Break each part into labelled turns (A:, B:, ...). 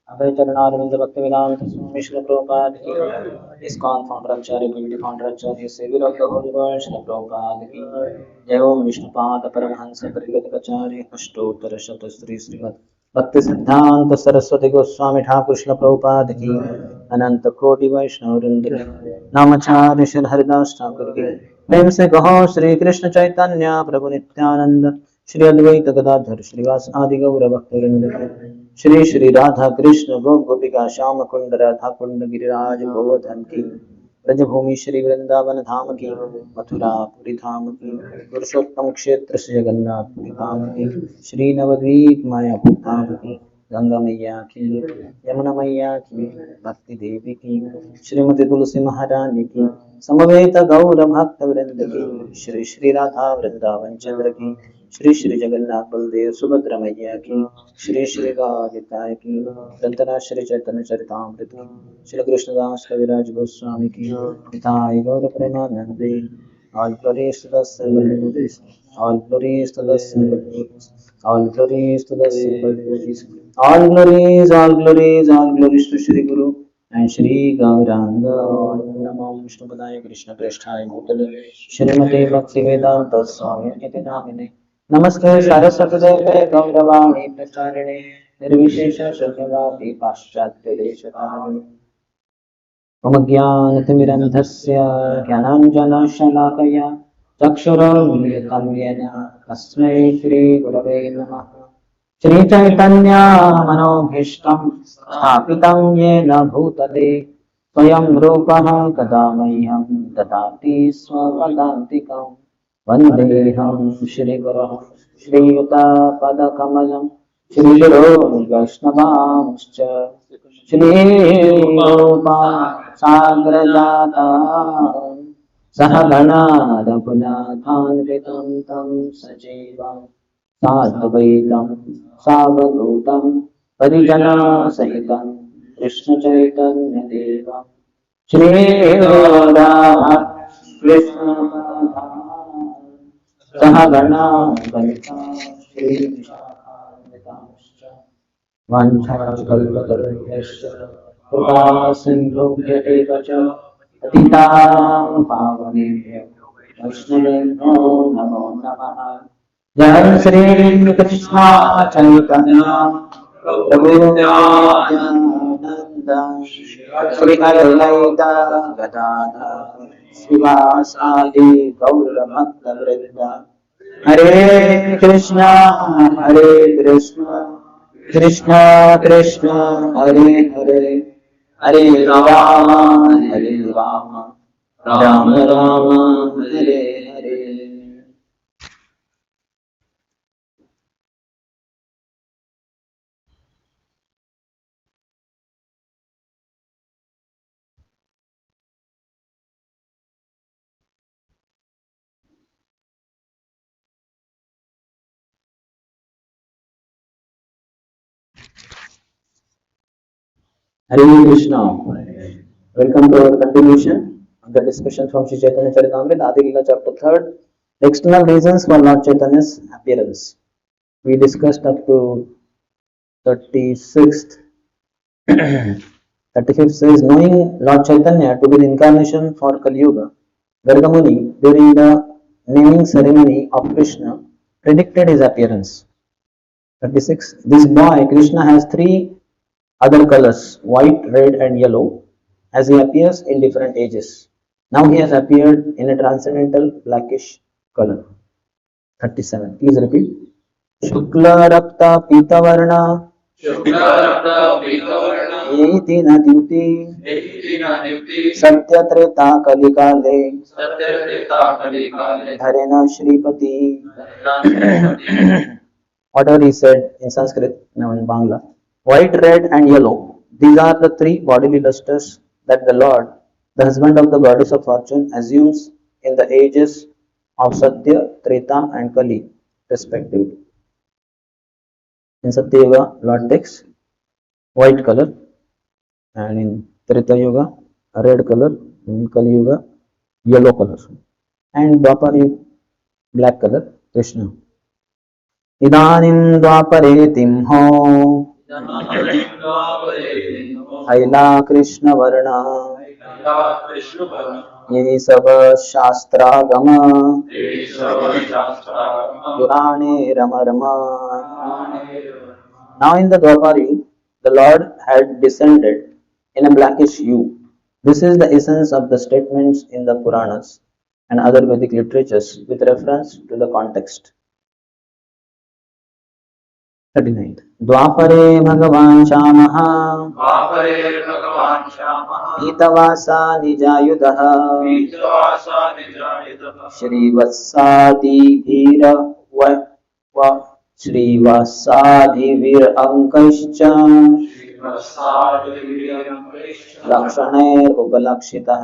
A: अभय चरणारविंद भक्त विदाम स्वामी श्री प्रभुपाद की ISKCON founder acharya committee founder acharya civil of the holy world Shri Prabhupada की जय ओम विष्णुपाद परमहंस परिगत आचार्य अष्टोत्तर शत श्री श्रीमद् भक्ति सिद्धांत सरस्वती गोस्वामी ठाकुर श्री प्रभुपाद की अनंत कोटि वैष्णव वृंद नामाचार्य श्री हरिदास ठाकुर की प्रेम से कहो श्री कृष्ण चैतन्य प्रभु नित्यानंद श्री अद्वैत गदाधर श्रीवास आदि गौर भक्तवृंद श्री श्री राधा कृष्ण गोपिका श्याम कुंड राधा कुंड गिरिराज गोवर्धन की ब्रजभूमि श्री वृंदावन धाम की मथुरा पुरी धाम की पुरुषोत्तम क्षेत्र श्री जगन्नाथ पुरी धाम की श्री नवद्वीप मायापुर धाम की गंगा मैया की, यमुना मैया की, भक्ति देवी की, श्रीमती तुलसी महारानी की, समवेत गौर भक्त वृंद की, श्री श्री राधा वृंदावन चंद्र की, श्री श्री जगन्नाथ बलदेव सुभद्रा मैया की, श्री श्री गादिकाय की, ग्रंथराज श्री चैतन्य चरितामृत की, श्री कृष्णदास कविराज गोस्वामी की, निताय गौर प्रेमानंदे। All glories to the simple devotees. All glories to the simple devotees. All glories to the simple devotees. All glories, all glories, all glories to Shri Guru and Shri Gauranga. Namo Vishnu Padaya Krishna Preshthaya Bhutale Shrimate Bhaktivedanta Swami Niti Namine. Namaste Saraswati Deve Gauravani Pracharine Nirvishesha Shunyavati Paschatya Deshatarine. मम ज्ञानतिमिरन्धस्य ज्ञानाञ्जनशलाकया चक्षुरुन्मिलितं येन तस्मै श्रीगुरवे नमः। श्रीचैतन्यमनोभीष्टं स्थापितं येन भूतले स्वयं रूपः कदा मह्यं ददाति स्वपदान्तिकं। वन्देऽहं श्रीगुरोः श्रीयुतपदकमलं श्रीगुरोन् वैष्णवांश्च श्रीरूपा साग्रजाता सहगणा रघुनाथान्वितं तं सजीवं साद्वैतं सावधूतं परिजनसहितं कृष्णचैतन्यदेवं श्रीराधा कृष्णपादा सहगणा ललिता श्रीविशाखान्वितांश्च वाञ्छाकल्पतरुभ्यश्च कृपासिन्धुभ्य एव च पतितां पावनेभ्यो वैष्णवेभ्यो नमो नमः। जय श्री कृष्ण चैतन्य प्रभु नित्यानन्द श्री अद्वैत गदाधर श्रीवासादि गौरभक्तवृन्द। हरे Krishna Krishna Krishna Hare Hare Hare Ram Ram Ram Hare Hare. Hare Krishna. Welcome to our continuation of the discussion from Sri Chaitanya Charitamrita, Adi Lila chapter 3rd, the external reasons for Lord Chaitanya's appearance. We discussed up to 36th. 35th says, knowing Lord Chaitanya to be the incarnation for Kali Yuga, Garga Muni during the naming ceremony of Krishna predicted his appearance. 36. This boy Krishna has three other colors, white, red and yellow, as he appears in different ages. Now he has appeared in a transcendental blackish color. 37. Please repeat. Shukla Rakta Pita Varna Yeti na Dyuti Satya Treta Kalikale Dharena Shripati. Whatever he said in Sanskrit, now in Bangla. White, red and yellow. These are the three bodily lustres that the Lord, the husband of the goddess of fortune, assumes in the ages of Satya, Treta and Kali, respectively. In Satya Yuga, Lord takes white color, and in Treta Yuga, red color, in Kali Yuga, yellow color, and Dwapar Yuga, black color, Krishna. Idanim Dwapare Timho हैला कृष्ण वर्णा ये सब शास्त्रागम पुराणे रम Rama. Now in the Dwapar Yuga, the Lord had descended in a blackish hue. This is the essence of the statements in the Puranas and other Vedic literatures with reference to the context. 39. द्वापरे भगवान श्यामः पीतवासा निजायुधः श्रीवत्सादिभिर्व श्रीवत्सादिभिरङ्कैश्च लक्षणैरुपलक्षितः.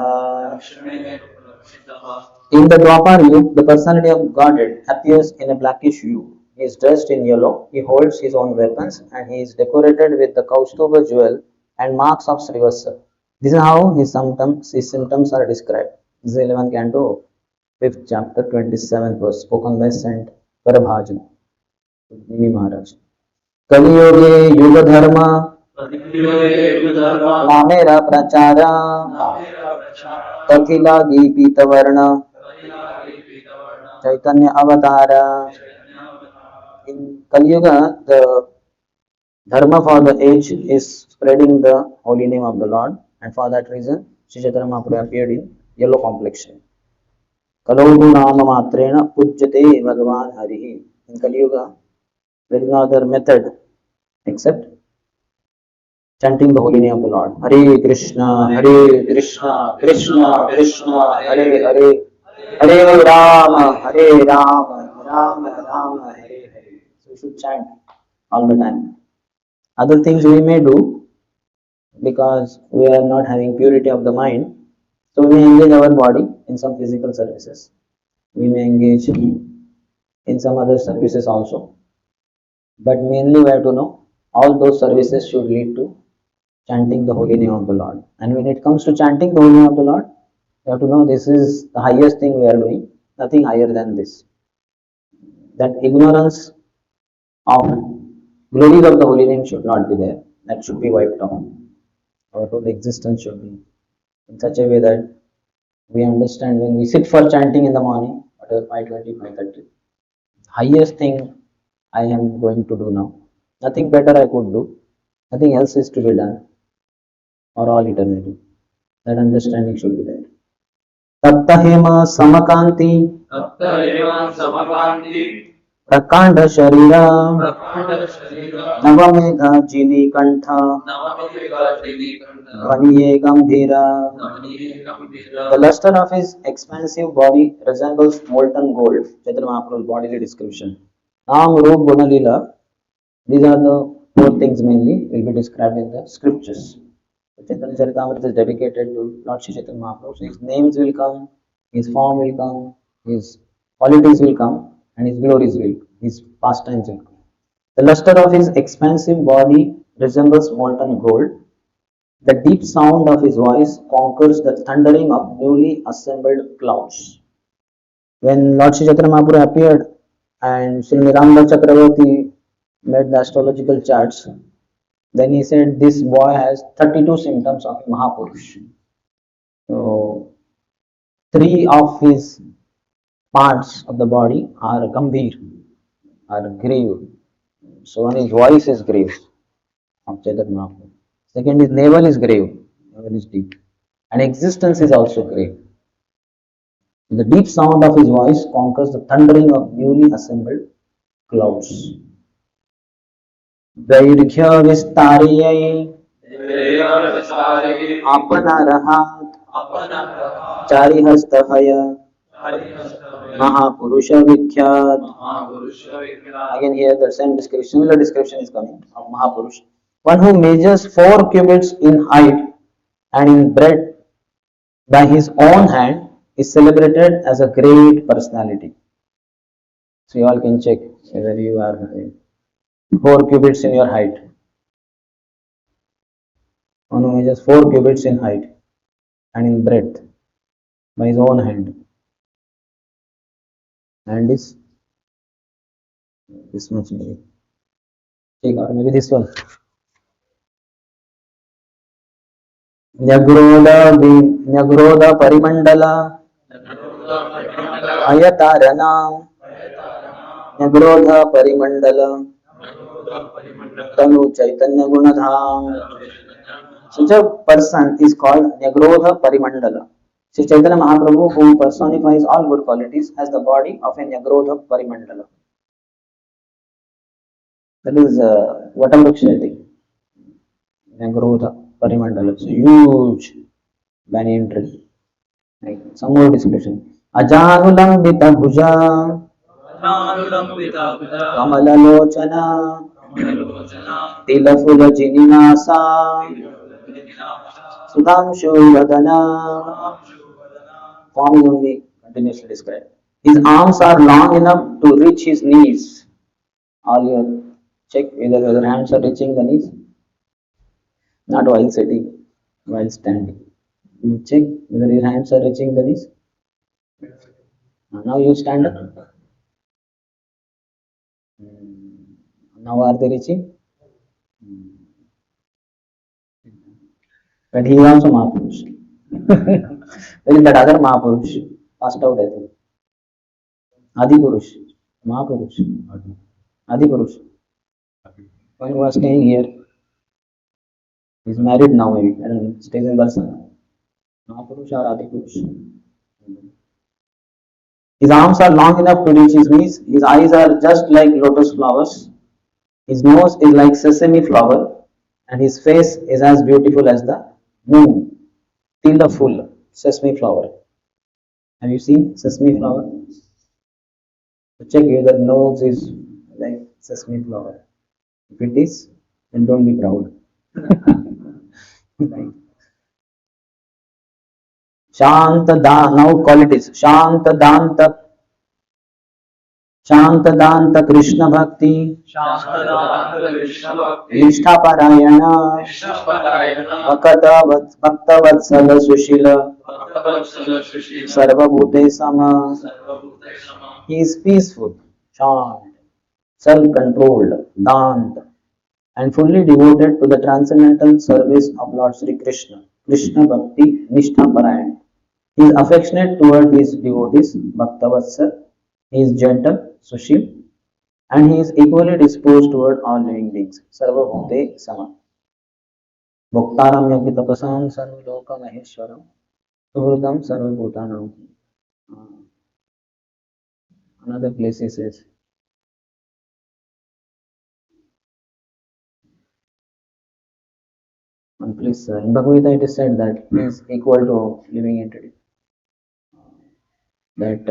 A: In the Dwapar Yuga, the personality of Godhead appears in a blackish hue. He is dressed in yellow, he holds his own weapons, and he is decorated with the Kaustuba jewel and marks of Srivasa. This is how his symptoms are described. This is 11th canto, 5th chapter, 27th verse, spoken by Saint Parabhajan, Nimi Maharaj. Kaliyoge Yuga Dharma Namera Prachara Tathila Gipita Varna Chaitanya Avatara. In Kali Yuga, the dharma for the age is spreading the holy name of the Lord, and for that reason, Sri Chaitanya Mahaprabhu appeared in yellow complexion. Kalodu Nama Matrena Pujjate Bhagavan Harihi. In Kali Yuga, there is no other method except chanting the holy name of the Lord. Hare Krishna, Krishna Krishna, Hare Hare, Hare Rama, Rama Rama, Hare Hare. So we should chant all the time. Other things we may do because we are not having purity of the mind. So we may engage our body in some physical services. We may engage in some other services also. But mainly we have to know all those services should lead to chanting the holy name of the Lord. And when it comes to chanting the holy name of the Lord, you have to know this is the highest thing we are doing, nothing higher than this. That ignorance of glories of the holy name should not be there. That should be wiped off. Our whole existence should be in such a way that we understand when we sit for chanting in the morning, whatever 5:20, 5:30, highest thing I am going to do now. Nothing better I could do. Nothing else is to be done for all eternity. That understanding should be there. Taptahema Samakanti Prakanda Sharira Navamega Jini Kantha Dhvaniye Gambhira. The luster of his expansive body resembles molten gold. Chaitanya Mahaprabhu's bodily description. Nam, Roop, Guna, Lila. These are the four things mainly will be described in the scriptures. Chaitanya Charitamrita is dedicated to Lord Sri Chaitanya Mahaprabhu. So his names will come, his form will come, his qualities will come, and his glories will, his pastimes will come. The luster of his expansive body resembles molten gold. The deep sound of his voice conquers the thundering of newly assembled clouds. When Lord Sri Chaitanya Mahaprabhu appeared and Sri Niranga Chakravarti made the astrological charts, then he said this boy has 32 symptoms of Mahapurush. So, 3 of his parts of the body are Gambhir, are grave. So, one is voice is grave of Chaitanya Mahaprabhu. Second is navel is grave, navel is deep. And existence is also grave. The deep sound of his voice conquers the thundering of newly assembled clouds. दैर्घ्य विस्तार्यै अपनरहात् चारिहस्तहय महापुरुष विख्यात. Again here the same description, similar description is coming of Mahapurush. One who measures 4 cubits in height and in breadth by his own hand is celebrated as a great personality. So you all can check whether you are 4 cubits in your height. One who measures 4 cubits in height and in breadth by his own hand. Hand is this much maybe. Or maybe this one. Nyagrodha Parimandala Ayatarana Nyagrodha Parimandala Tanu Chaitanya Gunadham. Such a person is called Nyagrodha Parimandala. Sri Chaitanya Mahaprabhu, who personifies all good qualities, has the body of a Nyagrodha Parimandala. That is Vatamruksha, I think. Nyagrodha Parimandala. It's a huge banyan tree. Like some more description. Ajanulambita Bhuja Kamalalochana Tilafulajininasa Sudamshu Vadana. Form is only continuously described. His arms are long enough to reach his knees. All your check whether your hands are reaching the knees. Not while sitting, while standing. You check whether your hands are reaching the knees. Now you stand up. Now are they reaching? But he is also Mahapurush. Then that other Mahapurush passed out, I think. Adi Purush. Mahapurush. Adi Purush. When he was staying here, he's married now, maybe. I don't know. Stays in Barcelona. Mahapurush or Adi Purush. His arms are long enough to reach his knees. His eyes are just like lotus flowers. His nose is like sesame flower. And his face is as beautiful as the moon. Till the full sesame flower. Have you seen sesame flower? So check whether nose is like sesame flower. If it is, then don't be proud. Right. Shanta Dan, now call it is Shanta Danta Shantadanta Krishna Bhakti Nishtha Parayana Bhakta Vatsala Sushila Sarva Bhute Sama. He is peaceful, shant, self-controlled, dant, and fully devoted to the transcendental service of Lord Sri Krishna. Krishna Bhakti Nishtha Parayan. He is affectionate toward his devotees, Bhaktavatsal. He is gentle, Sushil, and he is equally disposed toward all living beings. Sarva Bhute Sama. Bhoktaram Yagitapasam Sarvaloka Maheshwaram Suhridam Sarva Bhutanam. Another place he says, one place in Bhagavad Gita it is said that he is equal to living entity. That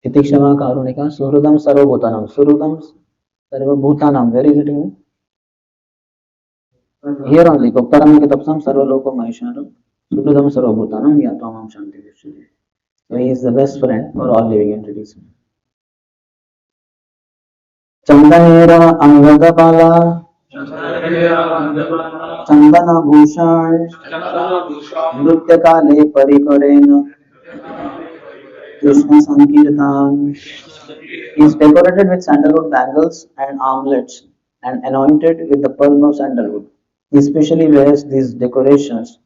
A: Titikshama Karunika Suhridam Sarva Bhutanam. Suhridam Sarva Bhutanam. Where is it in? Here only. Bhoktaram Yagitapasam Sarvaloka Maheshwaram Suhridam Sarva Bhutanam Yatvamam Shanti Vishwade. So he is the best friend for all living entities. Chandanera Angagapala Chandana Bhushan Nritya Kale Parikareena Krishna Sankirtan. He is decorated with sandalwood bangles and armlets and anointed with the pearl of sandalwood. He especially wears these decorations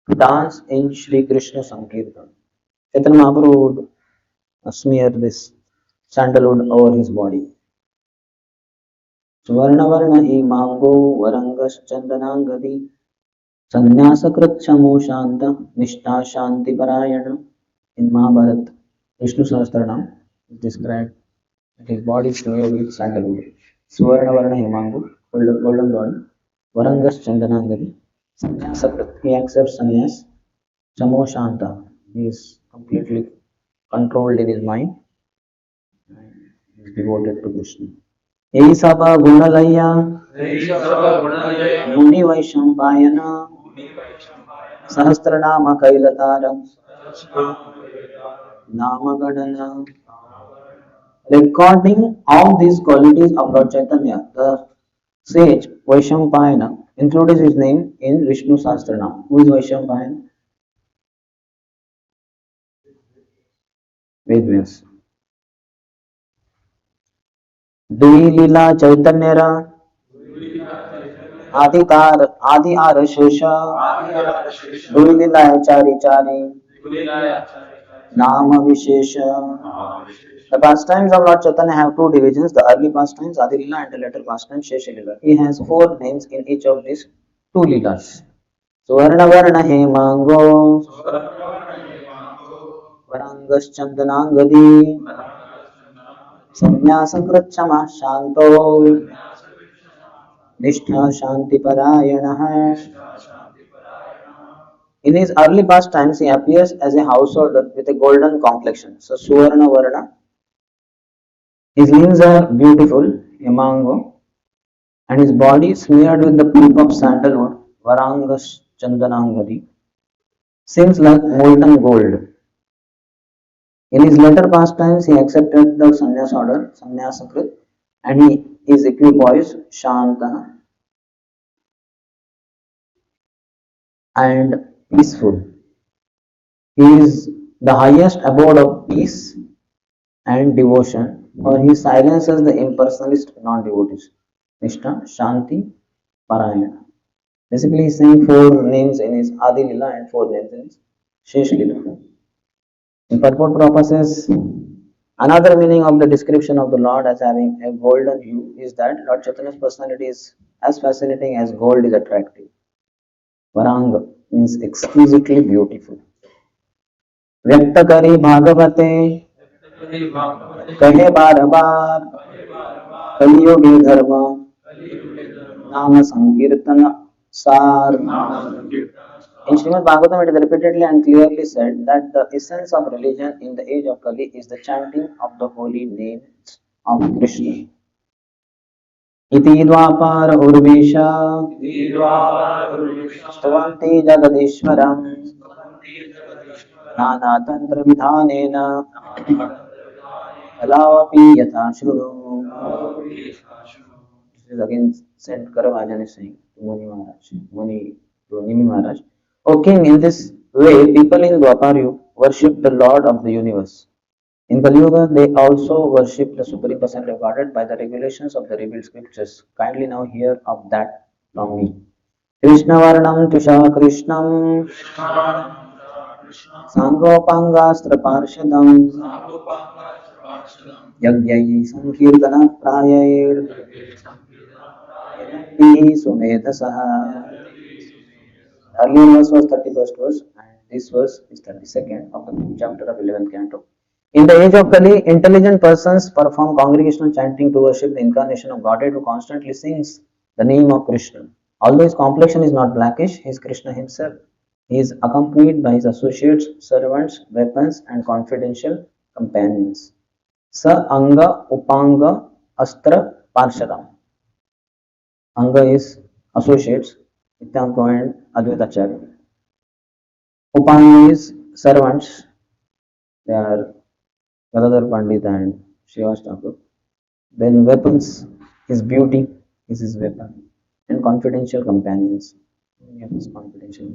A: to dance in Sri Krishna Sankirtan. Chaitanya Mahaprabhu would smear this sandalwood over his body. Suvarna Himango Varangaschandanangadi Sannyasakrit Shamo Shanta Nishta Shanti Parayana. In Mahabharata, Vishnu Sahasranam is described that his body is smeared with sandalwood. Suvarna Varna Himango, golden body, Varangas Chandanangadi, Sannyasakrit, he accepts sannyas, Shamo Shanta, he is completely controlled in his mind, and he is devoted to Krishna. Esaba Gunalaya Muni Vaishampayana Sahasranama Kailatara Namagadana. Recording all these qualities of Lord Chaitanya, the sage Vaishampayana included his name in Vishnu Sahasranam. Who is Vaishampayana? Vedvyas. Dui Lila Chaitanyara Adi Arashesha Dui Lila Chari Chari Nama Vishesha. The pastimes of Lord Chaitanya have two divisions, the early pastimes Adi Lila and the later pastimes Shesha Lila. He has four names in each of these two Lilas. Suvarna Varna Hemango Varangas Chandanangadi Sannyasakritchama Shanto Nishtha Shanti Parayana. In his early pastimes, he appears as a householder with a golden complexion. So Suvarna Varna His limbs are beautiful, a mango, and his body smeared with the pulp of sandalwood, Varangas Chandanangadi, seems like molten gold. In his later pastimes, he accepted the sannyas order, sannyasakrit, and he is equipoised, shanta, and peaceful. He is the highest abode of peace and devotion, for he silences the impersonalist non-devotees. Nishta, Shanti, Parayana. Basically, he's saying four names in his Adi Lila and four names in his Shesh Lila. In purport, Prabhupada says, another meaning of the description of the Lord as having a golden hue is that Lord Chaitanya's personality is as fascinating as gold is attractive. Varanga means exquisitely beautiful. व्यक्त करी भागवते कहे बार बार कलियुगे धर्म नाम संकीर्तन सार. In Srimad Bhagavatam, it is repeatedly and clearly said that the essence of religion in the age of Kali is the chanting of the holy names of Krishna. इति द्वापर उर्वेशा स्तवन्ति जगदीश्वरम् नानातंत्र विधानेन कलावपि यथा शृणु. This is again said Karavajan is saying to Muni Maharaj, Muni to Nimi Maharaj. O king, in this way, people in Dwapar worship the Lord of the universe. In Kali Yuga, they also worship the Supreme Personality of Godhead by the regulations of the revealed scriptures. Kindly now hear of that from me. Krishna Varnam Tusha Krishnam Sangopangastra Parshadam Yagyai Sankirtana Prayayir Sumedhasaha. Earlier verse was 31st verse and this verse is 32nd of the chapter of 11th canto. In the age of Kali, intelligent persons perform congregational chanting to worship the incarnation of Godhead who constantly sings the name of Krishna. Although his complexion is not blackish, he is Krishna himself. He is accompanied by his associates, servants, weapons, and confidential companions. Sa Anga Upanga Astra Parshadam. Anga is associates, Nityanko and Advaitacharya. Upanga is servants, they are Gadadhar Pandit and Srivas Thakur. Then weapons, his beauty is his weapon, and confidential companions. Many of his confidential.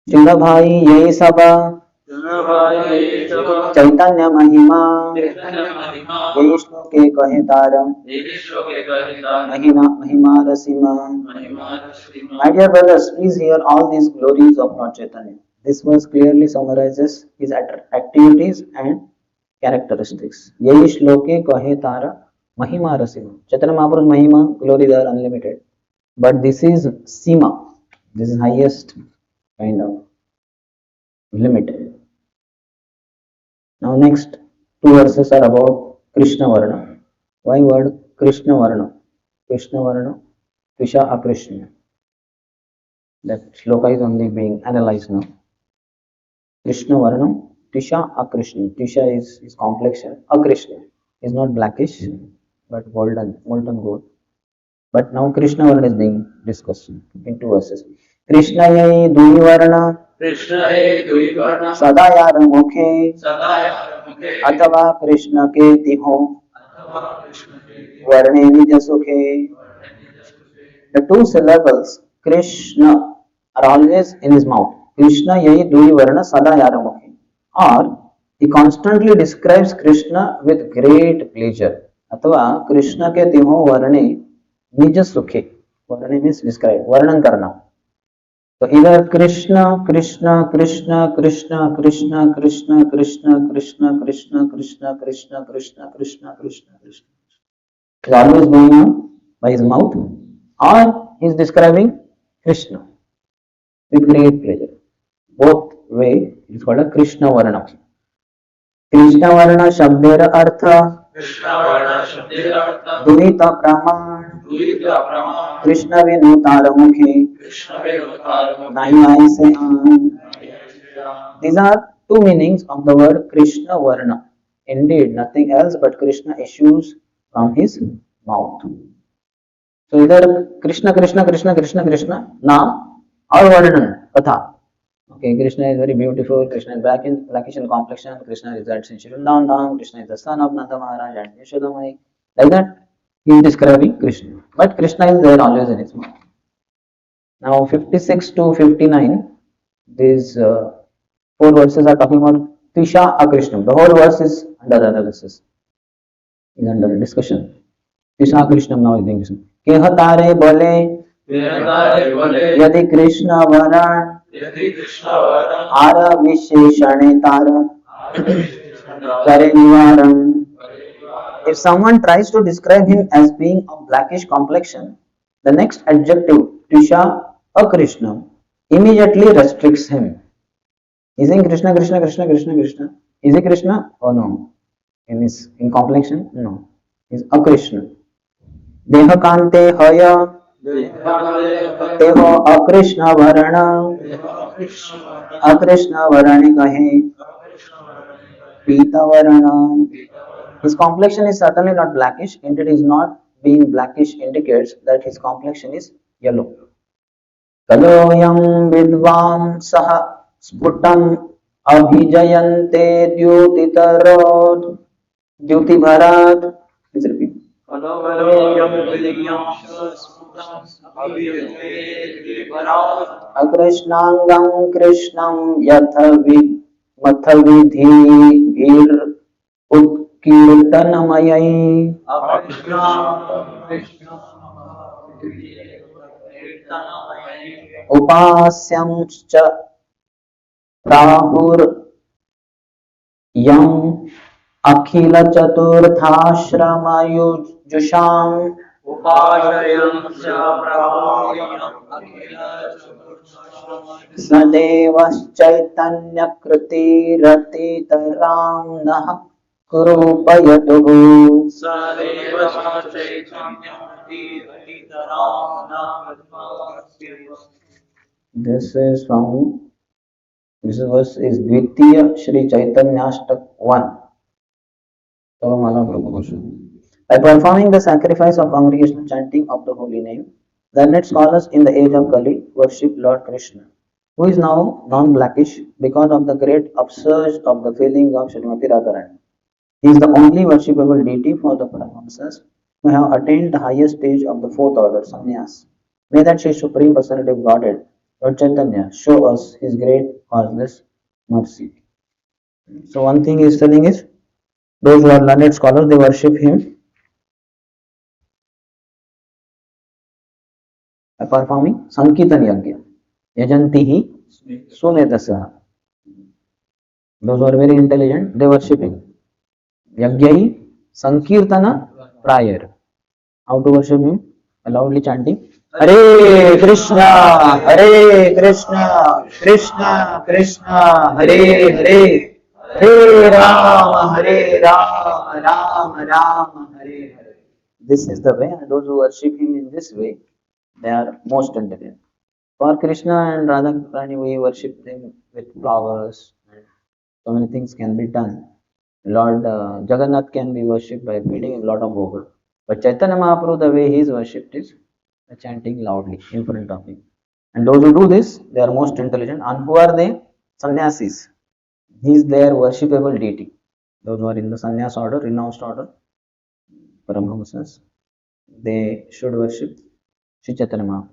A: चुना भाई यही सब चैतन्य महिमा यही श्लोके कहे तारम महिमा रसीमा. My dear brothers, please hear all these glories of Lord Chaitanya. This verse clearly summarizes his activities and characteristics. यही श्लोके कहे तारा महिमा रसीमा. Chaitanya Mahaprabhu's महिमा, glories are unlimited, but this is sima. This is highest kind of limited. Now next two verses are about Krishna Varna. Why word Krishna Varna? Krishna Varna, Trisha Akrishna. That shloka is only being analyzed now. Krishna Varna, Trisha Akrishna. Trisha is his complexion. Akrishna is not blackish but golden, molten gold. But now Krishna Varna is being discussed in two verses. Krishna yai dui varna सदा यार मुखे अथवा कृष्ण के तिहो वर्णे निज सुखे. The two syllables Krishna are always in his mouth. Krishna yai dui varna sada yar mukhe. Or he constantly describes Krishna with great pleasure. अथवा कृष्ण के तिहो वर्णे निज सुखे. वर्णे means describe, वर्णन करना. So either Krishna, Krishna, Krishna, Krishna, Krishna, Krishna, Krishna, Krishna, Krishna, Krishna, Krishna, Krishna, Krishna, Krishna, Krishna. Is always going on by his mouth, or he is describing Krishna with great pleasure. Both way it is called a Krishna Varna. Krishna Varna Shabdera Artha Dunita Praman Krishna Vinutara Mukhi Nahi Aise An. These are two meanings of the word Krishna Varna. Indeed, nothing else but Krishna issues from his mouth. So either Krishna, Krishna, Krishna, Krishna, Krishna, Naam or Varnan, Katha. Okay, Krishna is very beautiful. Krishna is blackish in complexion. Krishna resides in Shirundam. Krishna is the son of Nanda Maharaj and Yashodamai. Like that, he is describing Krishna. But Krishna is there always in his mouth. Now, 56 to 59, these four verses are talking about Tisha Akrishnam. The whole verse is under analysis, is under discussion. Tisha Akrishnam now is being discussed. Kehatare bole यदि कृष्ण वरण are विशेषणे तार करे निवारण. If someone tries to describe him as being of blackish complexion, the next adjective, Tisha Akrishnam, immediately restricts him. Is he Krishna, Krishna, Krishna, Krishna, Krishna? Is he Krishna or no? In complexion? No. Is Akrishna. Deha kante haya तेहो अकृष्ण वर्ण अकृष्ण वर्ण कहे पीता वर्ण. His complexion is certainly not blackish. Indeed, his not being blackish indicates that his complexion is yellow. कलोयं विद्वांसः स्फुटं अभिजयन्ते द्युतितरोद द्युतिभराद. Please repeat. अकृष्णांगं कृष्णं यथ मथ विधिभिर उत्कीर्तनमयै उपास्यं च प्राहुर्यं अखिल चतुर्थाश्रमयुजुषाम् सदेवश्चैतन्य कृतिरतितरां नः कुरूपयतुः. This verse is Dvitiya Shri Chaitanyashtak 1. By performing the sacrifice of congregational chanting of the holy name, the learned scholars in the age of Kali worship Lord Krishna, who is now non-blackish because of the great upsurge of the feelings of Srimati Radharani. He is the only worshipable deity for the Paramahamsas who have attained the highest stage of the fourth order, sannyas. May that Sri Supreme Personality of Godhead, Lord Chaitanya, show us his great causeless mercy. So one thing he is telling is, those who are learned scholars, they worship him by performing Sankirtan Yajna. Yajantihi Sunetasaha. Those who are very intelligent, they worship him. Yajnai Sankirtana prayer. How to worship him? Loudly chanting Hare Krishna, Hare Krishna, Krishna Krishna, Hare Hare, Hare Rama, Rama Rama, Hare Hare. This is the way, and those who worship him in this way, they are most intelligent. For Krishna and Radharani, we worship them with flowers, and so many things can be done. Lord Jagannath can be worshipped by feeding a lot of bhoga. But Chaitanya Mahaprabhu, the way he is worshipped is by chanting loudly in front of him. And those who do this, they are most intelligent. And who are they? Sannyasis. He is their worshipable deity. Those who are in the sannyas order, renounced order, Paramahamsas, they should worship Sri Chaitanya Mahaprabhu.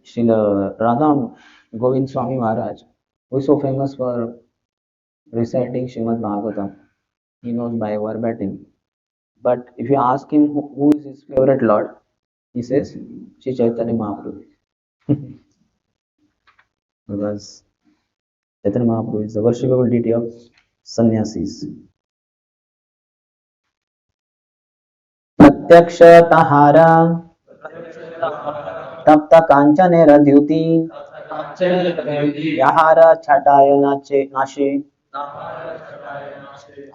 A: Srila Radha Govind Swami Maharaj, who is so famous for reciting Srimad Bhagavatam, he knows by verbatim. But if you ask him who is his favorite Lord, he says Sri Chaitanya Mahaprabhu. Because Chaitanya Mahaprabhu is the worshipable deity of sannyasis. प्रत्यक्ष तहारा तप्त कांचनेर द्युति यहार छटाय नाशे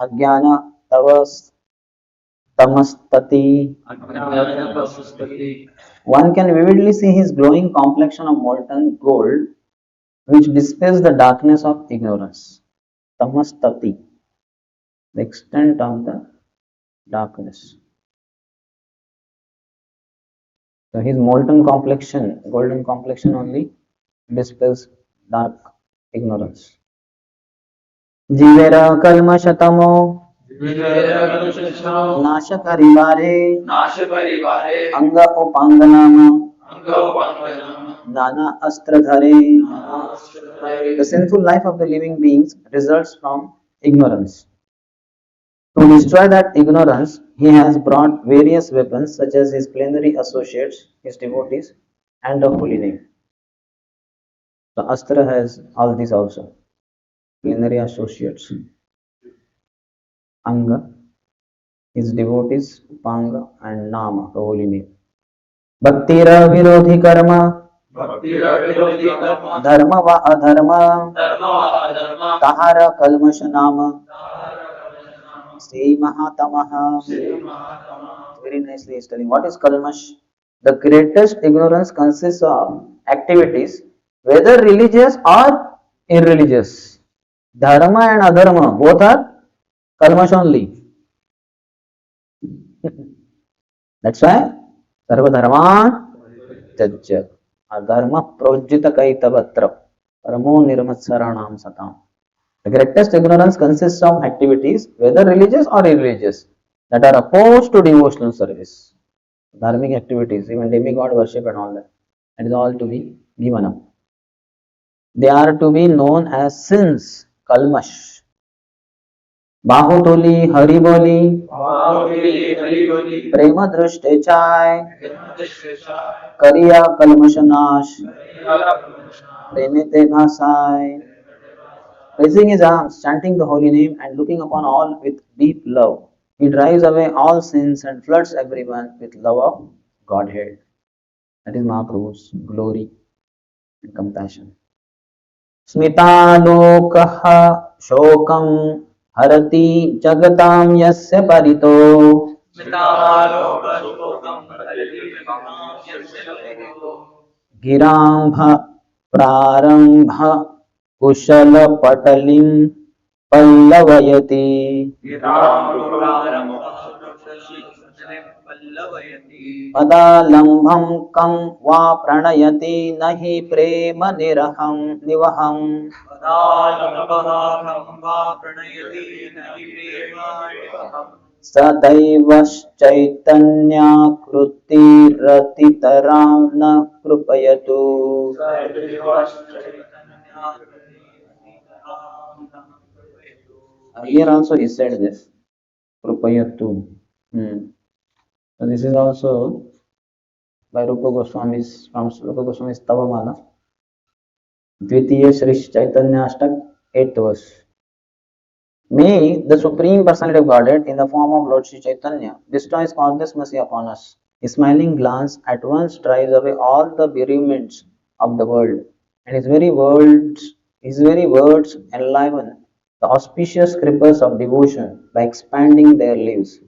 A: अज्ञान तव tamastati. One can vividly see his glowing complexion of molten gold which dispels the darkness of ignorance. Tamastati, the extent of the darkness. So his golden complexion only dispels dark ignorance. Jivera kalmashatamo नाश करिवारे अंग उपांगनाम नाना अस्त्र धरे. The sinful life of the living beings results from ignorance. To destroy that ignorance, he has brought various weapons such as his plenary associates, his devotees, and the holy name. The Astra has all these also. Plenary associates, Anga, his devotees, Panga, and Nama, the holy name. Bhaktira Virodhi Karma, Dharma va Adharma, Tahara Kalmash Nama, Sri Mahatamaha. Very nicely is telling what is Kalmash. The greatest ignorance consists of activities, whether religious or irreligious. Dharma and Adharma, both are Kalmash only. That's why Sarva Dharma Jajja Adharma Projita Kaitavatra Paramo Nirmatsaranam Satam. The greatest ignorance consists of activities, whether religious or irreligious, that are opposed to devotional service. Dharmic activities, even demigod worship and all that. That is all to be given up. They are to be known as sins, kalmash. Bahutuli, hariboli, prema drushtechai, kariya kalmashanash, premete bhasai. Raising his arms, chanting the holy name, and looking upon all with deep love, he drives away all sins and floods everyone with love of Godhead. That is Mahaprabhu's glory and compassion. Smitalokaha shokam harati jagatam yasya parito. Girambha prarambha कुशल पटलिं पल्लवयति पदालंभं कं वा प्रणयति नहि प्रेम निरहं निवहं सदैवश्चैतन्याकृतिरतितरां न कृपयतु. Here also he said this, Krupayatu. So this is also by Rupa Goswami's, from Rupa Goswami's Tavamala, Dvitiya Shri Chaitanya Ashtak, 8th verse. May the Supreme Personality of Godhead, in the form of Lord Sri Chaitanya, bestow His causeless mercy upon us. His smiling glance at once drives away all the bereavements of the world, and His very words enliven the auspicious creepers of devotion by expanding their leaves.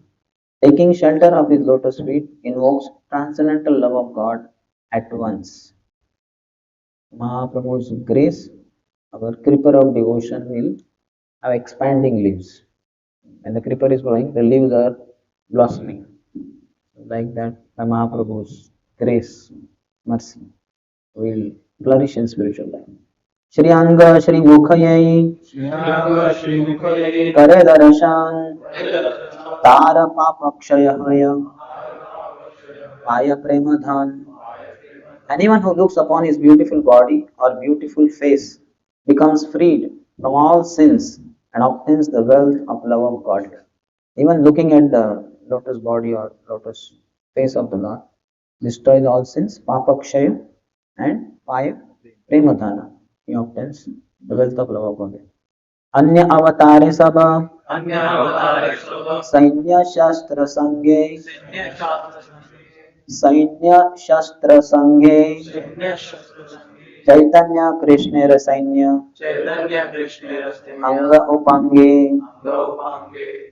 A: Taking shelter of His lotus feet invokes transcendental love of God at once. Mahaprabhu's grace, our creeper of devotion, will have expanding leaves. When the creeper is growing, the leaves are blossoming. Like that, by Mahaprabhu's grace, mercy, will flourish in spiritual life. Shri Anga Shri Mukhayai Kare Darshan Tara Papakshayahaya Paya Premadhan. Anyone who looks upon his beautiful body or beautiful face becomes freed from all sins and obtains the wealth of love of God. Even looking at the lotus body or lotus face of the Lord destroys all sins, Papakshaya and Paya Premadhana. He obtains the wealth of love of God. Anya avatare sabha Sainya Shastra Sanghe Sainya Shastra Sanghe Chaitanya Krishnera Sainya Anga Upange.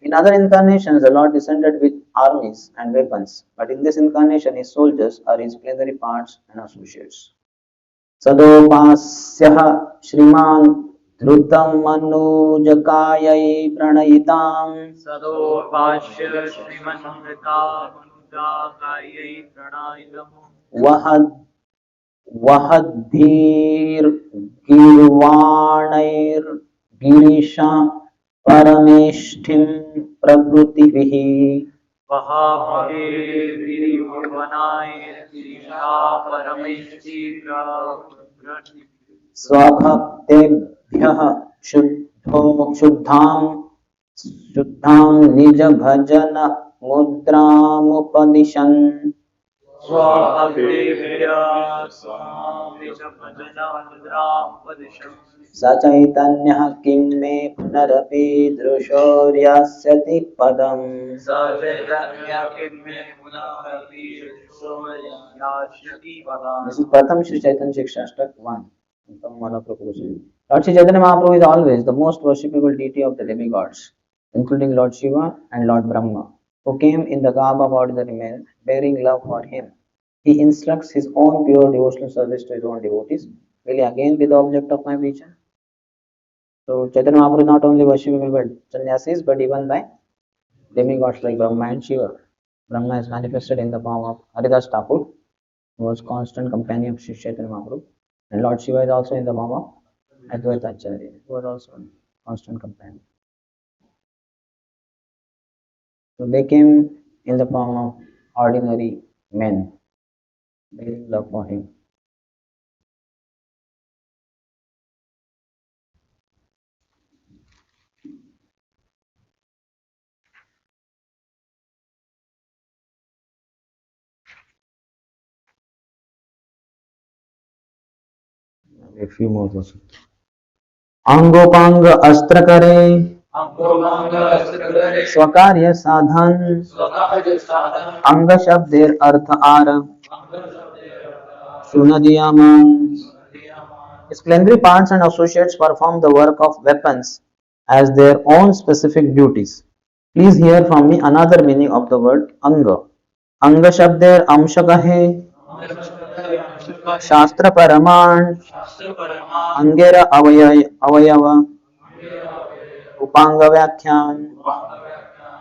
A: In other incarnations, the Lord descended with armies and weapons, but in this incarnation, His soldiers are His plenary parts and associates. सदोपास्यः श्रीमान् धृतं मनोजकायै प्रणयिताम्
B: सदोपास्य श्रीमन्मृतामनुजाकायै प्रणायितम्
A: वहद्भिर्गीर्वाणैर्गिरीश परमेष्ठिं प्रभृतिभिः
B: वहाभिर्गिरिभुवनाैर्गिरिशा परमेष्ठिः
A: स्वभक्तेभ्यः शुद्धां निज भजन मुद्रामुपदिशन् स चैतन्यः किं मे पुनरपि दृशोर्यास्यति पदम् This is Pratham Shri Chaitanya Shikshastak 1. Lord Shri Chaitanya Mahaprabhu is always the most worshipable deity of the demigods, including Lord Shiva and Lord Brahma, who came in the garb of ordinary men, bearing love for him. He instructs his own pure devotional service to his own devotees. Will he again be the object of my vision? So Chaitanya Mahaprabhu is not only worshipable by sannyasis, but even by demigods like Brahma and Shiva. Brahma is manifested in the form of Haridas Thakur, who was constant companion of Sri Chaitanya Mahaprabhu, and Lord Shiva is also in the form of Advaita Acharya, who was also a constant companion. So they came in the form of ordinary men, bearing love for him. A few more verses. अंगोपांग अस्त्र करे स्वकार्य साधन अंग शब्देर अर्थ are सुनदियामन. Explanatory parts and associates perform the work of weapons as their own specific duties. Please hear from me another meaning of the word anga. Anga शब्देर अंश कहे शास्त्र परमाण अंगेर अवयव upanga vyakhyan.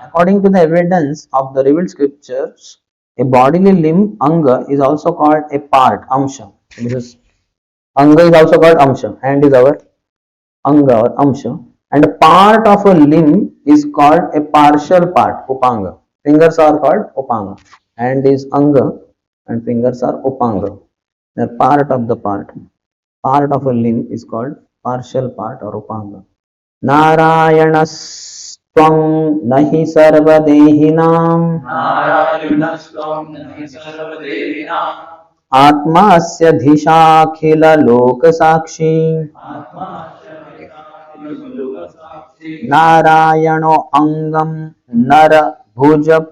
A: According to the evidence of the revealed scriptures, a bodily limb anga is also called a part amsha. Anga is also called amsha. Hand is our anga or amsha, and a part of a limb is called a partial part upanga. Fingers are called upanga. Hand is anga and fingers are upanga. They are part of the part. Part of a limb is called partial part or upanga. नारायणस्त्वं नहि सर्वदेहिनां आत्मास्यधीशाखिललोकसाक्षी नारायणो अङ्गं नरभुजप्लायना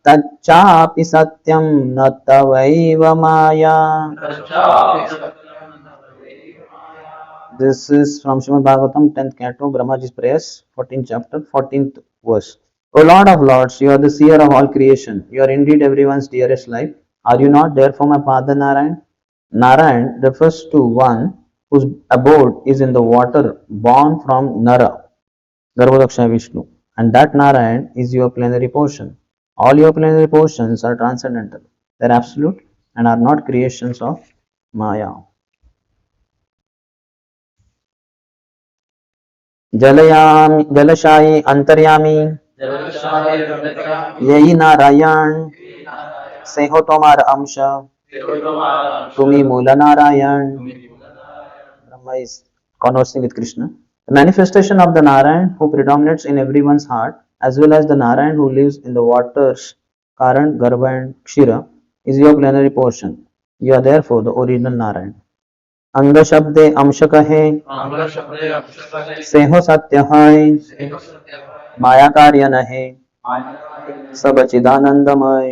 A: तच्चापि सत्यं न तवैव माया. This is from Srimad Bhagavatam, 10th canto, Brahmaji's prayers, 14th chapter, 14th verse. O Lord of Lords, you are the seer of all creation. You are indeed everyone's dearest life. Are you not therefore my father Narayan? Narayan refers to one whose abode is in the water born from Nara, Garbhodakshaya Vishnu, and that Narayan is your plenary portion. All your plenary portions are transcendental. They are absolute and are not creations of Maya. जलशायी अंतर्यामी यही नारायण से हो तुम्हारा अंश तुम्ही मूल Narayan. Brahma is conversing with Krishna. The manifestation of the Narayan who predominates in everyone's heart, as well as the Narayan who lives in the waters, Karan, Garbha and Kshira, is your plenary portion. You are therefore the original Narayan. अंग शब्दे अंश कहे सेहो सत्य है माया कार्य नहे सब चिदानंदमय.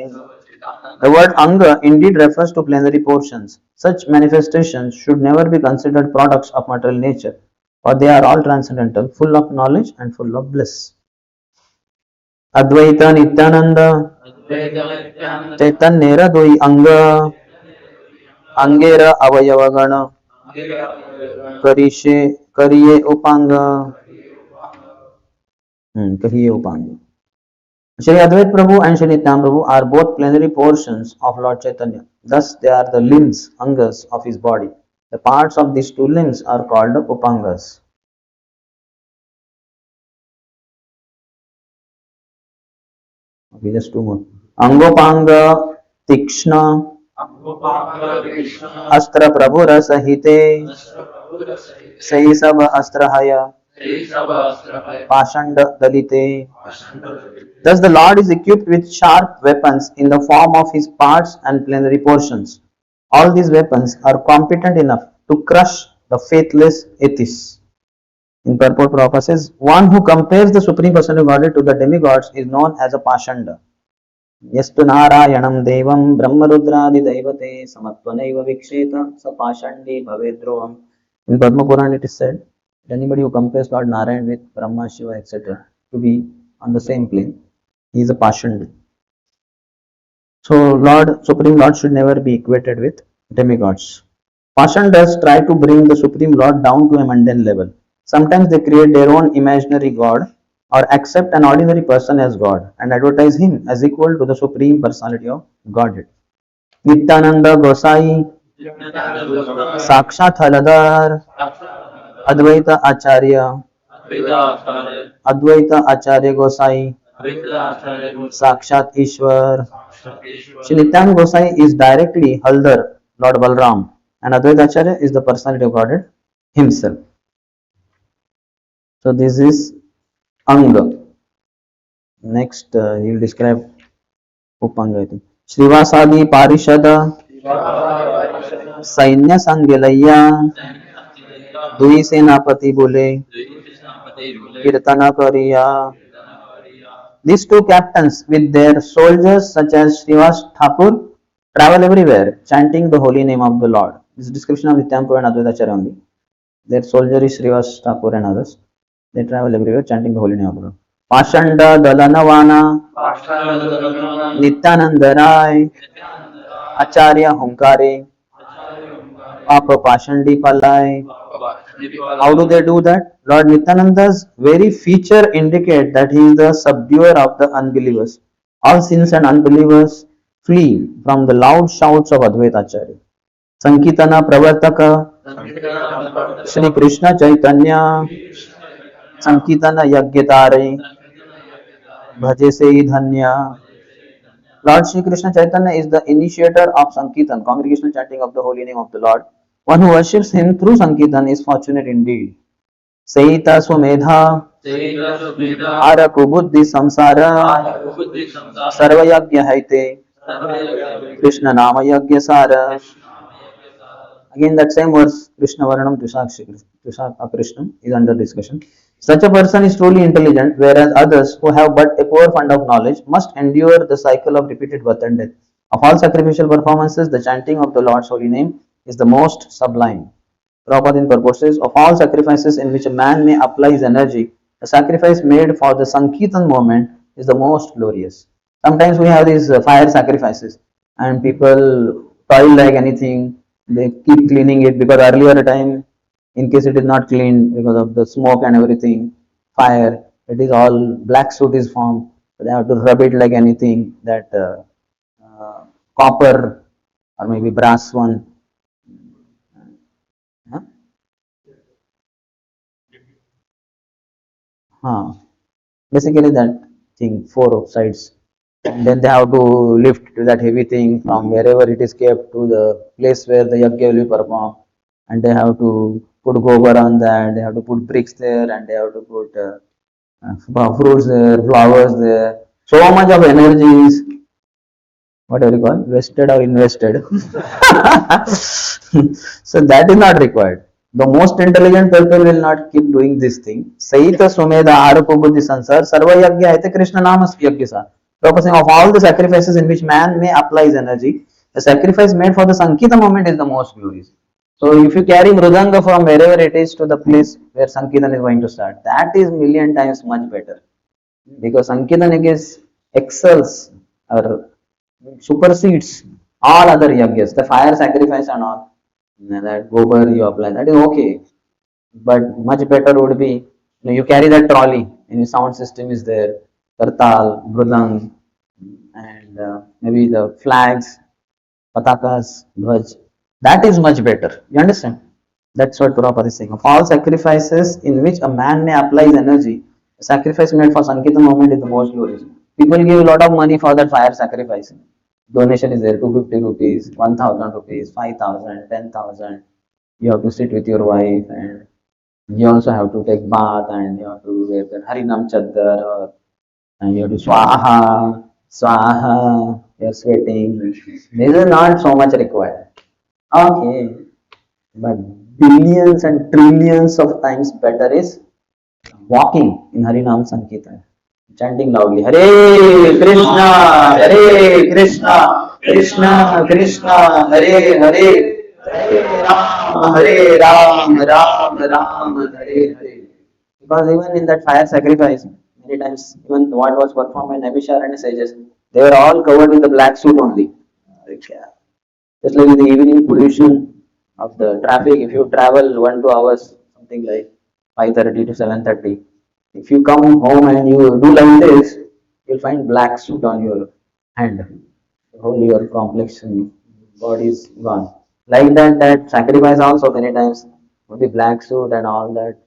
A: The word anga indeed refers to plenary portions. Such manifestations should never be considered products of material nature, for they are all transcendental, full of knowledge and full of bliss. Advaita Nityananda चैतन्येर दुई अंग अंगेर अवयवगण करिष्ये करिये उपांग कहिए उपांग. Shri Advait Prabhu and Shri Nityananda Prabhu are both plenary portions of Lord Chaitanya. Thus, they are the limbs, angas of his body. The parts of these two limbs are called upangas. Okay, just two more. Angopanga Tikshna Astra Prabhu Rasahite Saisab Astrahaya Pashanda Dalite. Thus, the Lord is equipped with sharp weapons in the form of his parts and plenary portions. All these weapons are competent enough to crush the faithless atheists. In purport, Prabhupada says, one who compares the Supreme Personality of Godhead to the demigods is known as a Pashanda. Yastu Narayanam Devam Brahmarudradi Devate Samatvanaiva Viksheta Sa Pashandi Bhavedrovam. In Padma Purana it is said, anybody who compares Lord Narayan with Brahma, Shiva, etc. to be on the same plane, he is a Pashand. So Supreme Lord should never be equated with demigods. Pashandas try to bring the Supreme Lord down to a mundane level. Sometimes they create their own imaginary God or accept an ordinary person as God and advertise him as equal to the Supreme Personality of Godhead. Nityananda Gosai, Sakshat Haladar, Advaita Acharya, Advaita Acharya Gosai, Sakshat Ishwar. Shri Nityananda Gosai is directly Haldar, Lord Balram, and Advaita Acharya is the personality of Godhead himself. So this is Anga. Next, he will describe Upanga. Srivasadi Parishada Sainya Sangelaya Dui Senapati Bole Kirtana Kariya. These two captains with their soldiers such as Srivas Thakur travel everywhere chanting the holy name of the Lord. This is description of Nityananda and Advaita Acharya only. Their soldier is Srivas Thakur and others. They travel everywhere chanting the holy name of the Lord. Pashanda Dalanavana Nityananda Rai Acharya Hunkare Papa Pashandi Palai. How do they do that? Lord Nityananda's very feature indicate that he is the subduer of the unbelievers. All sins and unbelievers flee from the loud shouts of Advaita Acharya. Sankitana Pravartaka Shri Krishna Chaitanya Sankitana Yagyatare Bhaje Se Dhanya. Lord Shri Krishna Chaitanya is the initiator of Sankirtan, congregational chanting of the holy name of the Lord. One who worships him through Sankirtan is fortunate indeed. Seita Swamedha Araku Buddhi Samsara Sarvayagya Haite Krishna Nama Yagya Sara. Again, that same verse, Krishna Varanam Tushak Krishnam, is under discussion. Such a person is truly intelligent, whereas others who have but a poor fund of knowledge must endure the cycle of repeated birth and death. Of all sacrificial performances, the chanting of the Lord's holy name is the most sublime. Prabhupada in purport says, of all sacrifices in which a man may apply his energy, the sacrifice made for the Sankirtan movement is the most glorious. Sometimes we have these fire sacrifices and people toil like anything. They keep cleaning it because earlier time, in case it is not cleaned because of the smoke and everything, fire, it is all black soot is formed. So they have to rub it like anything, that copper or maybe brass one. Basically that thing, four sides. And then they have to lift that heavy thing from wherever it is kept to the place where the yajna will be performed. And they have to put gobar on that, they have to put bricks there, and they have to put fruits there, flowers there. So much of energy is, whatever you call, wasted or invested. So that is not required. The most intelligent people will not keep doing this thing. Saita Sumeda Arapubuddhi Sansar Sarva Yagya Aite Krishna Namas Yagyasa. Focusing of all the sacrifices in which man may apply his energy, the sacrifice made for the Sankita moment is the most glorious. So if you carry Mridanga from wherever it is to the place where Sankirtan is going to start, that is million times much better. Because Sankirtan excels or supersedes all other yajnas. The fire sacrifice and all, that gobar you apply, that is okay. But much better would be, you carry that trolley and your sound system is there, kartal, mridang, and maybe the flags, patakas, dhwaj. That is much better. You understand? That's what Prabhupada is saying. Of all sacrifices in which a man may apply his energy, the sacrifice made for Sankirtan movement is the most glorious. People give a lot of money for that fire sacrifice. Donation is there, 250 rupees, 1000 rupees, 5000, 10,000. You have to sit with your wife, and you also have to take bath, and you have to wear the Harinam Chaddar, or and you have to swaha, swaha, you're sweating. This is not so much required. Okay, but billions and trillions of times better is walking in Harinam Sankirtan, chanting loudly, Hare Krishna, Hare Krishna, Krishna Krishna, Hare Hare, Hare Ram, Ram Ram, Hare Hare. Because even in that fire sacrifice, many times, even what was performed by Nabishar and sages, they were all covered with the black suit only. Like, just like in the evening pollution of the traffic, if you travel 1 2 hours, something like 5:30 to 7:30, if you come home and you do like this, you'll find black soot on your hand. Whole your complexion, body is gone. Like that, that sacrifice also many times with the black suit and all that,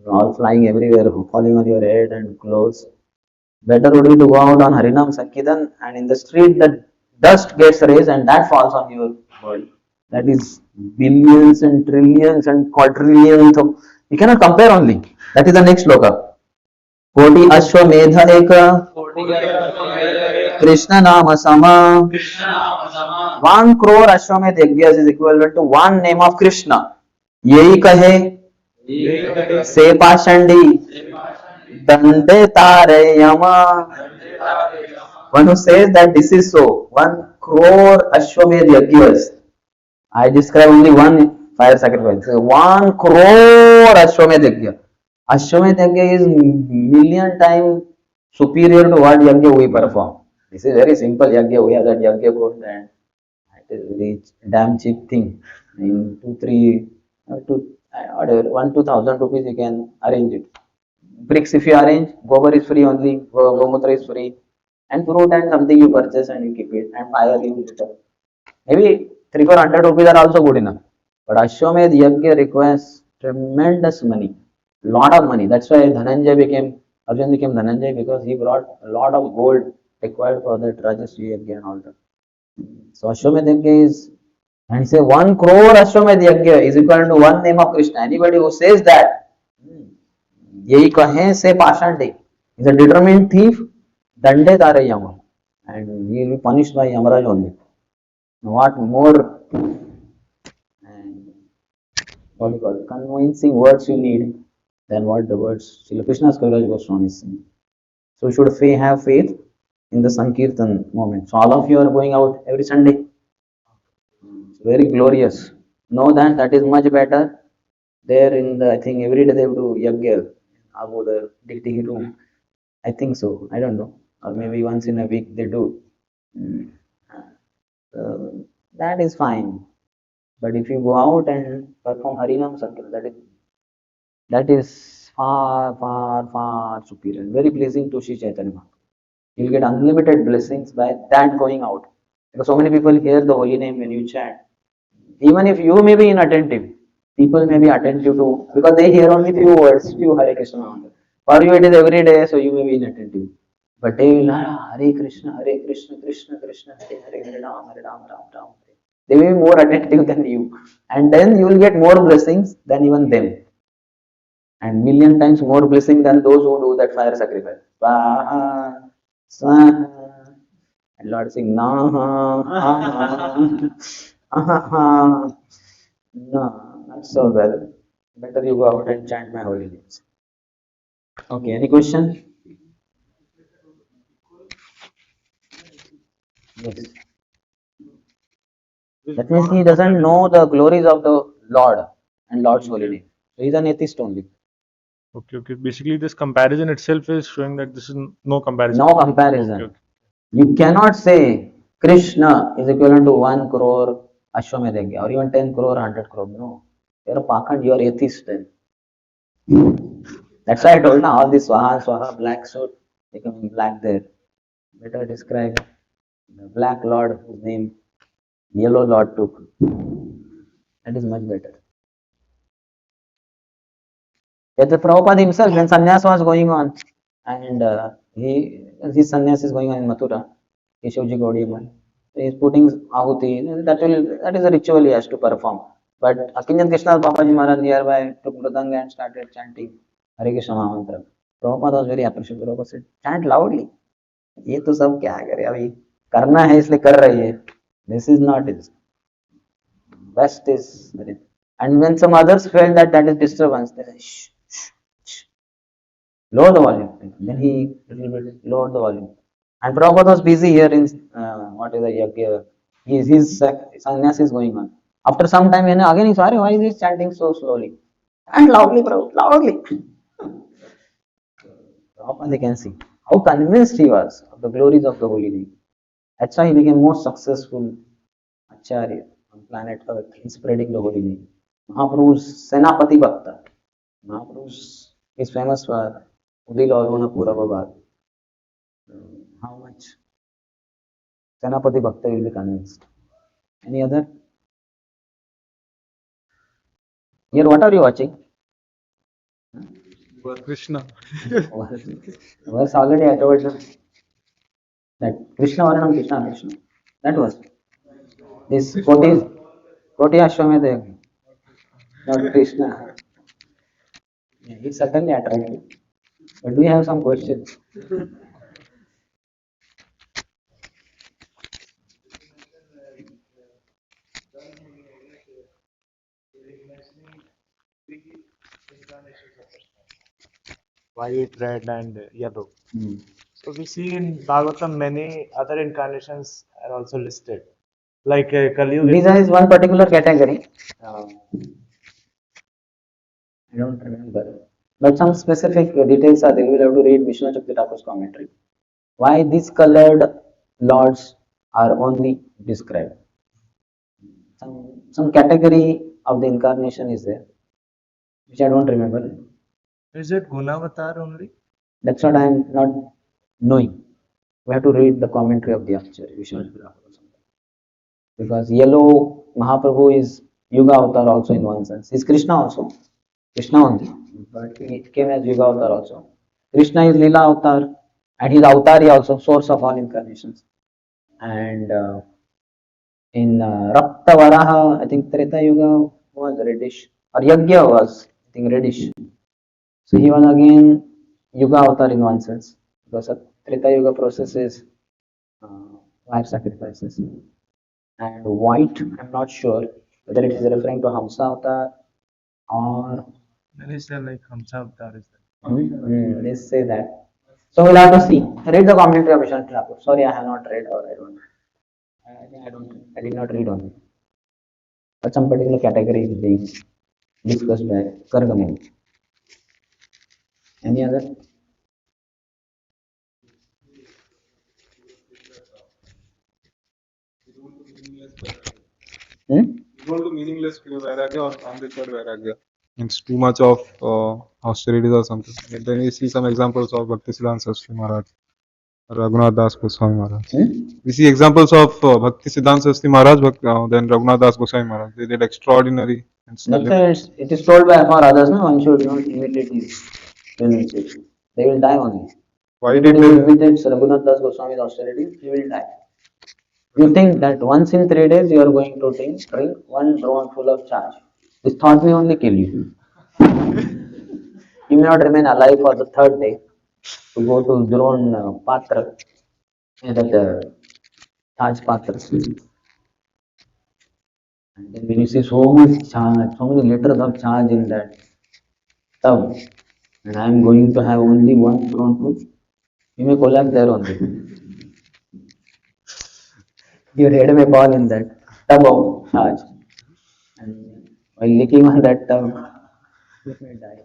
A: all flying everywhere, falling on your head and clothes. Better would be to go out on Harinam Sankirtan, and in the street the dust gets raised and that falls on your body. That is billions and trillions and quadrillions of, you cannot compare only. That is the next sloka. Koti Ashwamedha Eka Krishna Nama Sama. 1 crore Ashwamedh Yajnas is equivalent to one name of Krishna. Yehi kahe se pashandi dande tare yama. One who says that this is so, 1 crore Ashwamedh Yajnas. I describe only one fire sacrifice. 1 crore Ashwamedh Yajna. Ashwamedh Yajna is million times superior to what Yajna we perform. This is very simple Yajna. We have that Yajna code, and it is very damn cheap thing. In 2 3 whatever 1 2,000 rupees you can arrange it. Bricks if you arrange, gobar is free only, gomutra is free, and fruit and something you purchase and you keep it, and fire you put up. Maybe 300 400 rupees are also good enough. But Ashwamedh Yajna requires tremendous money, lot of money. That's why Arjun became Dhananjay, because he brought a lot of gold required for that Rajaswi Yajna and all that. So Ashwamedh Yajna is, and he says 1 crore Ashwamedh Yajna is equal to one name of Krishna. Anybody who says that, yehi kahe se pashan is a determined thief, dande tare yama, and he will be punished by Yamaraj only. What more, and what you call convincing words you need than what the words Srila Krishna's Kaviraj Goswami is saying. So you should have faith in the Sankirtan moment. So all of you are going out every Sunday. It's very glorious. Know that that is much better. There in the, I think every day they do Yagya, about the dignity room. I think so. I don't know. Or maybe once in a week they do. That is fine. But if you go out and perform Harinam Sankirtan, that is far, far, far superior. Very pleasing to Sri Chaitanya. You'll get unlimited blessings by that going out. Because so many people hear the holy name when you chant. Even if you may be inattentive, people may be attentive to, because they hear only few words, few Hare Krishna mantra. For you it is every day, so you may be inattentive. But they will, Hare Krishna, Krishna Krishna, Hare Hare, Hare Ram, Ram Ram. They may be more attentive than you. And then you will get more blessings than even them. And million times more blessing than those who do that fire sacrifice. Swaha, Swaha. And Lord sing, Naha, no, not so well. Better you go out and chant my holy names. Okay, any question? Yes. That means he doesn't know the glories of the Lord and Lord's holy name. So he's an atheist only.
C: Okay. Basically, this comparison itself is showing that this is no comparison.
A: No comparison.
C: Okay.
A: You cannot say Krishna is equivalent to 1 crore Ashwamedha yagya or even 10 crore, 100 crore. No. You're a Pakhand, you're atheist then. That's why I told now all this Swaha, Swaha, black suit, becoming black there. Better describe the black lord whose name yellow lord took. That is much better. Yet the Prabhupada himself, when sannyas was going on, and his sannyas is going on in Mathura, Keshavji Gaudiya, he is putting ahuti. That is a ritual he has to perform. But Akinjan Krishna Babaji Maharaj nearby took mridanga and started chanting Hare Krishna Mahamantra. Prabhupada was very appreciative. Prabhupada said, chant loudly. ये तो सब क्या करे अभी करना है इसलिए कर रही है. This is not it. Best is, and when some others felt that that is disturbance, they say, shh, shh, shh, lower the volume. Then he little bit lowered the volume. And Prabhupada was busy here in what is the yagya. His sannyas is going on. After some time, again he saw, why is he chanting so slowly? And loudly, Prabhupada, loudly. Prabhupada, they can see how convinced he was of the glories of the holy name. That's why he became most successful Acharya on planet Earth in spreading the holy name. Mahaprabhu's Senapati Bhakta. Mahaprabhu is famous for Udil Orgona Purava. How much Senapati Bhakta will be convinced. Any other? Here, what are you watching?
C: Krishna.
A: Verse already I told you that Krishna Varanam Krishna Krishna. That was this Koti Ashwamedha, not Krishna. Yeah, he's certainly attractive. But we have some questions.
C: White, red, and yellow.
A: Hmm.
C: So we see in Bhagavatam many other incarnations are also listed. Like Kali Yuga.
A: Visa is one particular category. I don't remember. But some specific details are there. You will have to read Vishnu Chakti Thakur's commentary. Why these colored lords are only described. Some category of the incarnation is there, which I don't remember.
C: Is it Gunavatar only?
A: That's what I am not knowing. We have to read the commentary of the Acharya, Vishnu Chakti Thakur or something. Because yellow Mahaprabhu is Yuga Avatar also in one sense. He's Krishna also. Krishna only. But he came as Yuga Avatar also. Krishna is Lila Avatar and he's Avatari also, source of all incarnations. And in Rakta Varaha, I think Treta Yuga was reddish. Or Yagya was, I think, reddish. So he was again Yuga Avatar in one sense. Because a Treta Yuga process is life sacrifices. And white, I'm not sure whether it is referring to Hamsa Avatar or
C: Many say like Hamsa Avatar is there.
A: they say that. So we'll have to see. Read the commentary of Vishnu Thakur. Sorry, I have not read or I don't. I think I did not read on it. But some particular category is being discussed by Kargamani. Any other?
D: Equal to meaningless vairagya or unrequired vairagya. It's too much of austerities or something. And then we see some examples of Bhaktisiddhanta Saraswati Maharaj, Raghunath Das Goswami Maharaj. We see examples of Bhaktisiddhanta Saraswati Maharaj, then Raghunath Das Goswami Maharaj. They did extraordinary and
A: It is told by for others, no? One should not imitate these renunciations. They will die only.
D: Why
A: Anybody
D: did
A: who
D: they?
A: imitates Raghunath Das Goswami's austerities, he will die. You think that once in 3 days you are going to drink one drone full of charge. This thought may only kill you. You may not remain alive for the third day to go to drone patra, that charge patra. And then when you see so much charge, so many liters of charge in that tub, and I am going to have only one drone full, you may collapse there only. Your head may fall in that tub of charge. And while licking on that tub, you may die.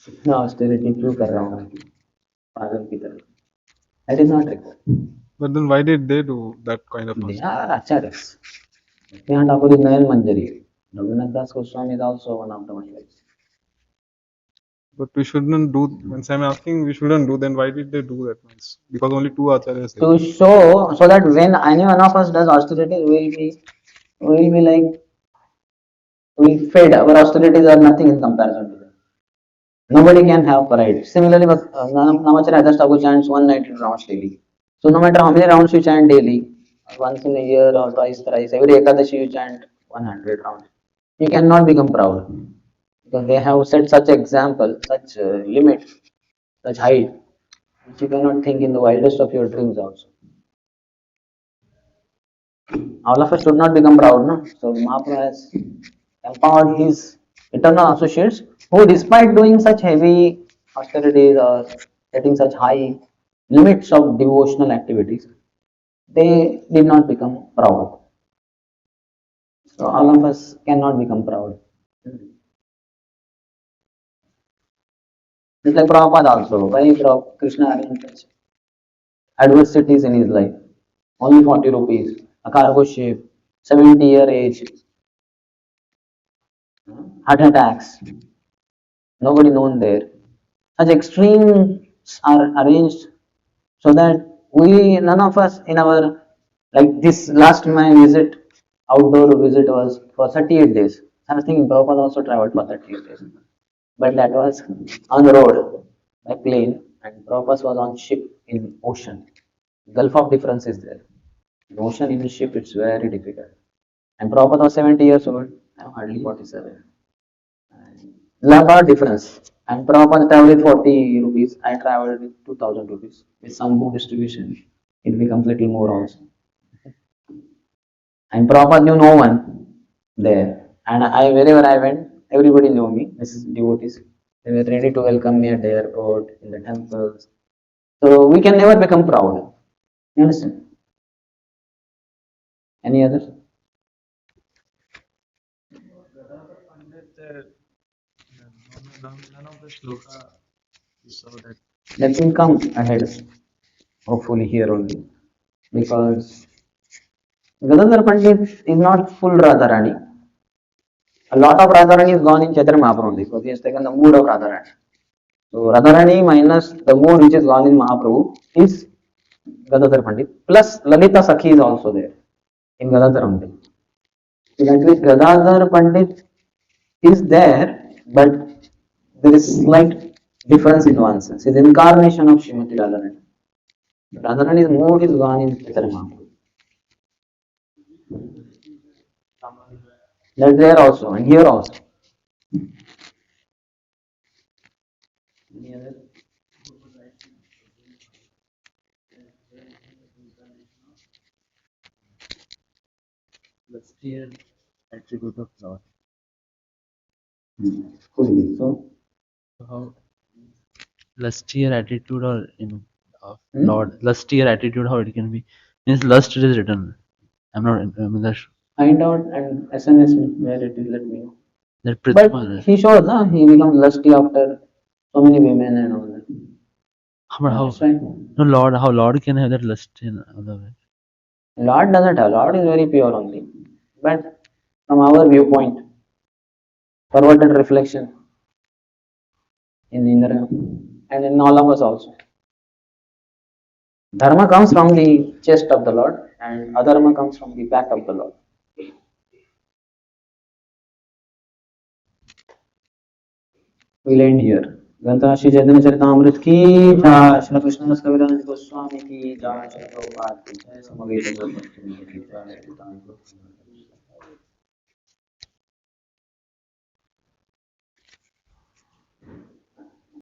A: इतना austerity क्यों कर रहा हूँ मैं पागल की तरह. That is not required.
D: But then why did they do that kind of
A: They
D: fasting?
A: are acharyas. Bhaktivinoda Thakur is Nayan Manjari. Raghunath Das Goswami is also one of the Manjaris.
D: But we shouldn't do, once I'm asking, we shouldn't do, then why did they do that? Means because only two acharyas
A: To show, so that when any one of us does austerity, we will be like, we fed. Our austerities are nothing in comparison to them. Nobody can have pride. Similarly, Namacharya Das Thakur chants 190 rounds daily. So no matter how many rounds you chant daily, once in a year or twice, thrice, every Ekadashi you chant 100 rounds. You cannot become proud because they have set such example, such limit, such height, which you cannot think in the wildest of your dreams also. All of us should not become proud, no? So Mahaprabhu has empowered his eternal associates who, despite doing such heavy austerities or setting such high limits of devotional activities, they did not become proud. So all of us cannot become proud. Just like Prabhupada also, why Krishna arranged such adversities in his life? Only 40 rupees, a cargo ship, 70-year age, heart attacks, nobody known there. Such extremes are arranged so that none of us in our, like this last my visit, outdoor visit was for 38 days. I was thinking Prabhupada also traveled for 38 days, but that was on the road by plane, and Prabhupada was on ship in ocean. Gulf of difference is there. In ocean, in the ship, it's very difficult. And Prabhupada was 70 years old. I'm hardly 47. Lot of difference. And Prabhupada traveled with 40 rupees. I traveled with 2000 rupees. With some book distribution, it becomes little more also. And Prabhupada knew no one there. And wherever I went, everybody knew me. This is devotees. They were ready to welcome me at the airport, in the temples. So we can never become proud. You understand? Any others?
C: None of the shloka you saw that.
A: That will come ahead, hopefully here only. Because Gadadhar Pandit is not full Radharani. A lot of Radharani is gone in Chaitanya Mahaprabhu only, because he has taken the mood of Radharani. So Radharani minus the mood which is gone in Mahaprabhu is Gadadhar Pandit. Plus Lalita Sakhi is also there in Gadadhar only. So that means Gadadhar Pandit is there, but there is slight difference in nuances. It's incarnation of Srimati Radharani. Radharani's mood is gone in Chaitanya Mahaprabhu. That's there also, and here also. Any other?
C: Lusty attribute of Lord.
A: Could be. So,
C: So how lustier attitude or of
A: Hmm?
C: Lord, lustier attitude, how it can be means lust is written. I'm not. I mean
A: find out and SMS me where it is, let me know.
C: that
A: But
C: Prithma.
A: he shows, he becomes lusty after so many women and all that.
C: How
A: That's right.
C: no Lord? How Lord can have that lust in other way?
A: Lord doesn't have, Lord is very pure only. But from our viewpoint, perverted reflection in Indra and in all of us also. Dharma comes from the chest of the Lord and adharma comes from the back of the Lord. We'll end here. ग्रंथ श्री चैतन्य चरितामृत की जय, श्री कृष्ण कविराज गोस्वामी की जय, श्री प्रभुपाद की जय, समवेत